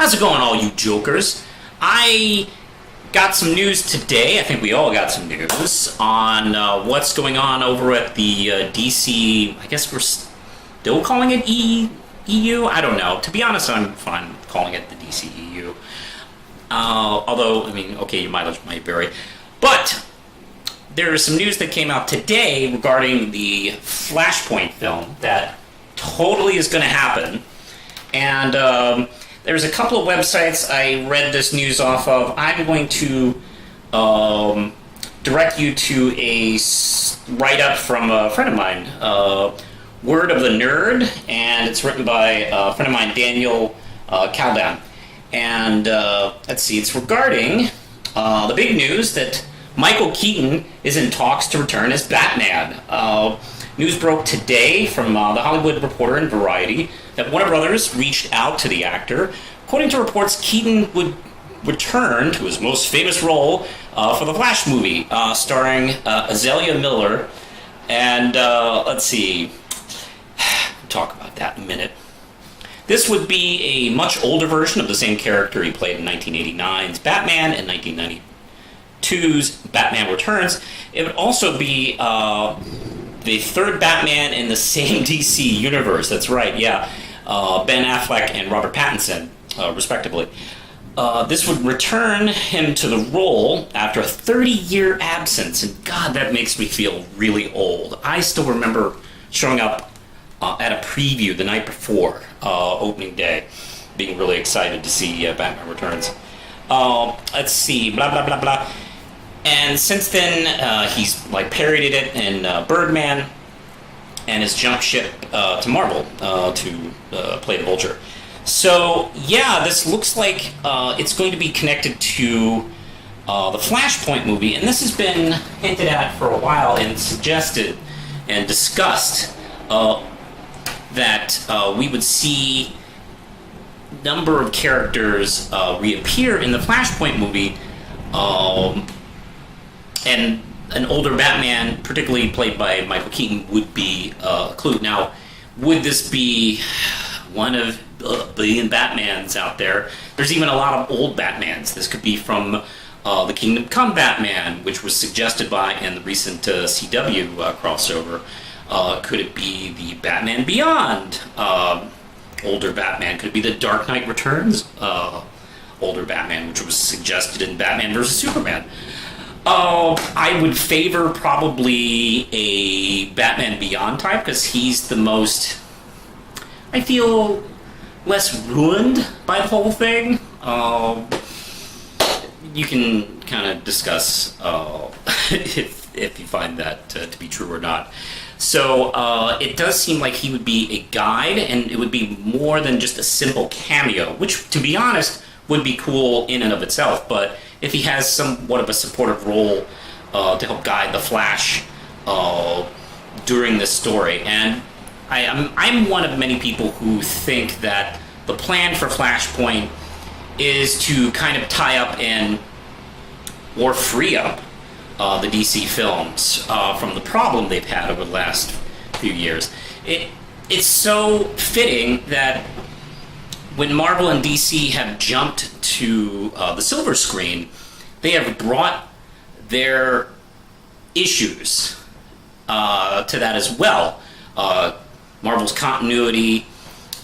How's it going, all you jokers? I got some news today. I think we all got some news on what's going on over at the DC. I guess we're still calling it EU. I don't know. To be honest, I'm fine calling it the DC EU. Although, I mean, okay, your mileage might vary. But there is some news that came out today regarding the Flashpoint film that totally is going to happen. And there's a couple of websites I read this news off of. I'm going to direct you to a write-up from a friend of mine, Word of the Nerd, and it's written by a friend of mine, Daniel Kalban. And let's see, it's regarding the big news that Michael Keaton is in talks to return as Batman. News broke today from The Hollywood Reporter and Variety that Warner Brothers reached out to the actor. According to reports, Keaton would return to his most famous role for the Flash movie, starring Azalea Miller. And let's see, we'll talk about that in a minute. This would be a much older version of the same character he played in 1989's Batman and 1992's Batman Returns. It would also be the third Batman in the same DC universe. That's right, yeah. Ben Affleck and Robert Pattinson, respectively. This would return him to the role after a 30-year absence, and God, that makes me feel really old. I still remember showing up at a preview the night before opening day, being really excited to see Batman Returns. Let's see, blah, blah, blah, blah. And since then, he's like parodied it in Birdman, and has jumped ship to Marvel to play the Vulture. So yeah, this looks like it's going to be connected to the Flashpoint movie, and this has been hinted at for a while and suggested and discussed that we would see a number of characters reappear in the Flashpoint movie. And an older Batman, particularly played by Michael Keaton, would be a clue. Now, would this be one of a billion Batmans out there? There's even a lot of old Batmans. This could be from the Kingdom Come Batman, which was suggested by in the recent CW crossover. Could it be the Batman Beyond older Batman? Could it be the Dark Knight Returns older Batman, which was suggested in Batman vs. Superman? I would favor probably a Batman Beyond type, because he's the most, I feel, less ruined by the whole thing. You can kind of discuss if you find that to be true or not. So it does seem like he would be a guide, and it would be more than just a simple cameo, which, to be honest, would be cool in and of itself. But if he has somewhat of a supportive role to help guide the Flash during this story. And I'm one of many people who think that the plan for Flashpoint is to kind of tie up or free up the DC films from the problem they've had over the last few years. It's so fitting that when Marvel and DC have jumped to the silver screen, they have brought their issues to that as well. Marvel's continuity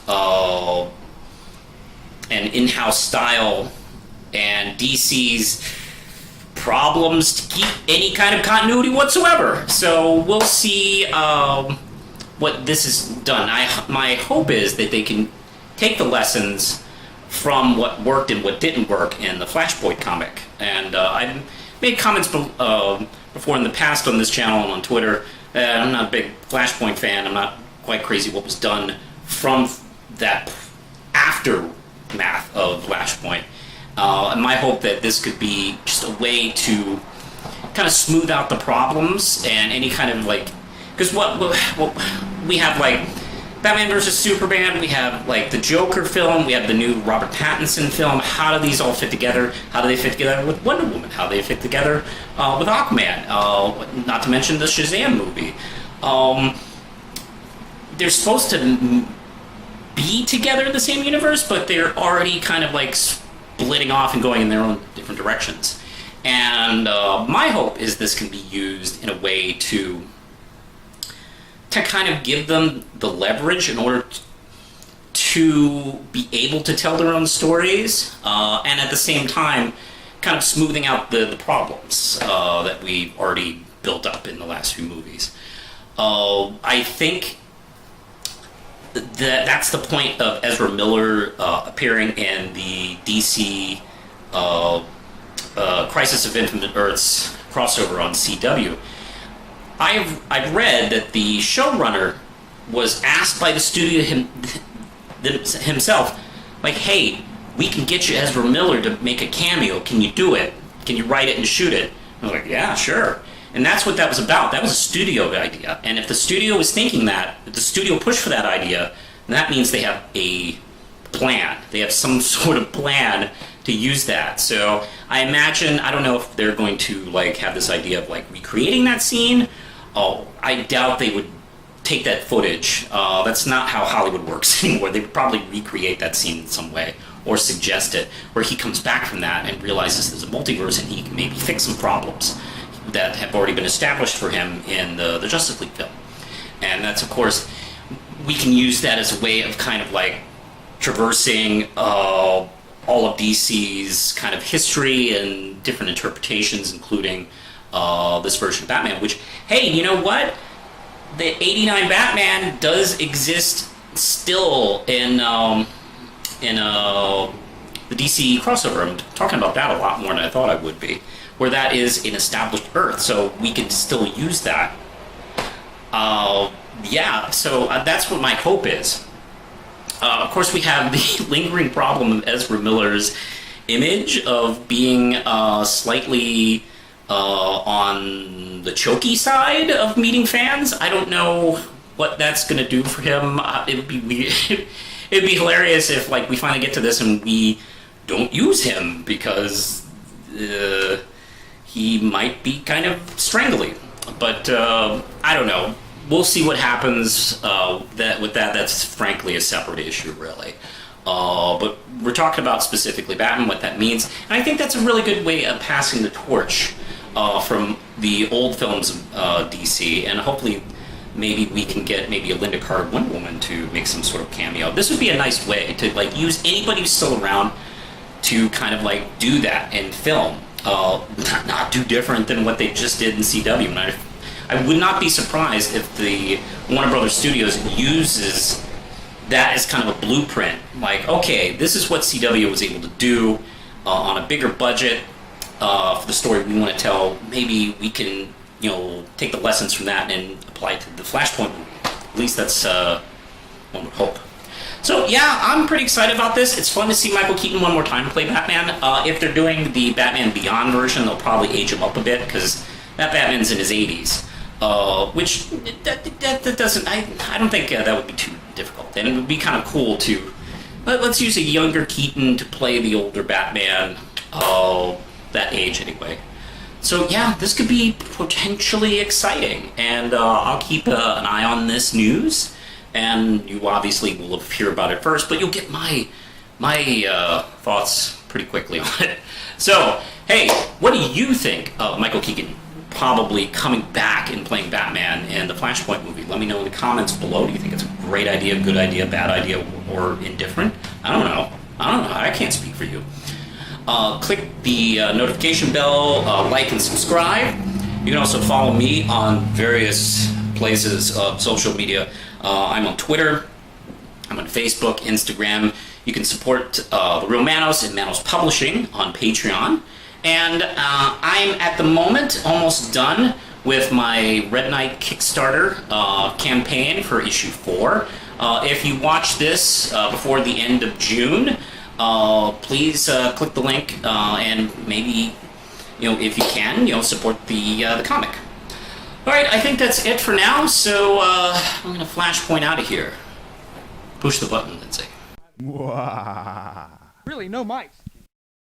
and in-house style, and DC's problems to keep any kind of continuity whatsoever. So we'll see what this has done. My hope is that they can take the lessons from what worked and what didn't work in the Flashpoint comic. And I've made comments before in the past on this channel and on Twitter. I'm not a big Flashpoint fan. I'm not quite crazy what was done from that aftermath of Flashpoint. And my hope that this could be just a way to kind of smooth out the problems and any kind of like, because what we have, like Batman vs. Superman, we have like the Joker film, we have the new Robert Pattinson film. How do these all fit together? How do they fit together with Wonder Woman? How do they fit together with Aquaman? Not to mention the Shazam movie. They're supposed to be together in the same universe, but they're already kind of like splitting off and going in their own different directions. And my hope is this can be used in a way to kind of give them the leverage in order to be able to tell their own stories, and at the same time kind of smoothing out the problems that we've already built up in the last few movies. I think that's the point of Ezra Miller appearing in the DC Crisis of Infinite Earths crossover on CW. I've read that the showrunner was asked by the studio himself, like, hey, we can get you Ezra Miller to make a cameo. Can you do it? Can you write it and shoot it? I was like, yeah, sure. And that's what that was about. That was a studio idea. And if the studio was thinking that, if the studio pushed for that idea, that means they have a plan. They have some sort of plan to use that. So I imagine, I don't know if they're going to like have this idea of like recreating that scene. Oh, I doubt they would take that footage. That's not how Hollywood works anymore. They would probably recreate that scene in some way or suggest it, where he comes back from that and realizes there's a multiverse and he can maybe fix some problems that have already been established for him in the Justice League film. And that's, of course, we can use that as a way of kind of like traversing all of DC's kind of history and different interpretations, including this version of Batman, which, hey, you know what? The 89 Batman does exist still in the DC crossover. I'm talking about that a lot more than I thought I would be, where that is an established Earth, so we can still use that. Yeah, so that's what my hope is. Of course, we have the lingering problem of Ezra Miller's image of being slightly on the choky side of meeting fans. I don't know what that's going to do for him. It would be weird. It'd be hilarious if, like, we finally get to this and we don't use him because he might be kind of strangly. But I don't know. We'll see what happens. That's frankly a separate issue, really. But we're talking about specifically Batman, what that means. And I think that's a really good way of passing the torch from the old films of DC, and hopefully maybe we can get maybe a Linda Carter Wonder Woman to make some sort of cameo. This would be a nice way to like use anybody who's still around to kind of like do that in film. Not do different than what they just did in CW. And I would not be surprised if the Warner Brothers Studios uses that as kind of a blueprint. Like, okay, this is what CW was able to do on a bigger budget for the story we want to tell. Maybe we can, take the lessons from that and apply it to the Flashpoint movie. At least that's one would hope. So yeah, I'm pretty excited about this. It's fun to see Michael Keaton one more time play Batman. If they're doing the Batman Beyond version, they'll probably age him up a bit because that Batman's in his 80s. Which that doesn't. I don't think that would be too difficult. And it would be kind of cool to let's use a younger Keaton to play the older Batman. That age anyway. So yeah, this could be potentially exciting, and I'll keep an eye on this news. And you obviously will hear about it first, but you'll get my thoughts pretty quickly on it. So hey, what do you think of Michael Keaton probably coming back and playing Batman in the Flashpoint movie? Let me know in the comments below. Do you think it's a great idea, good idea, bad idea, or indifferent? I don't know. I can't speak for you. Click the notification bell, like and subscribe. You can also follow me on various places of social media. I'm on Twitter. I'm on Facebook, Instagram. You can support The Real Manos and Manos Publishing on Patreon. And I'm at the moment almost done with my Red Knight Kickstarter campaign for issue 4. If you watch this before the end of June, please click the link and maybe, if you can, support the comic. All right, I think that's it for now. So I'm going to Flashpoint out of here. Push the button, Lindsay. Really, no mice.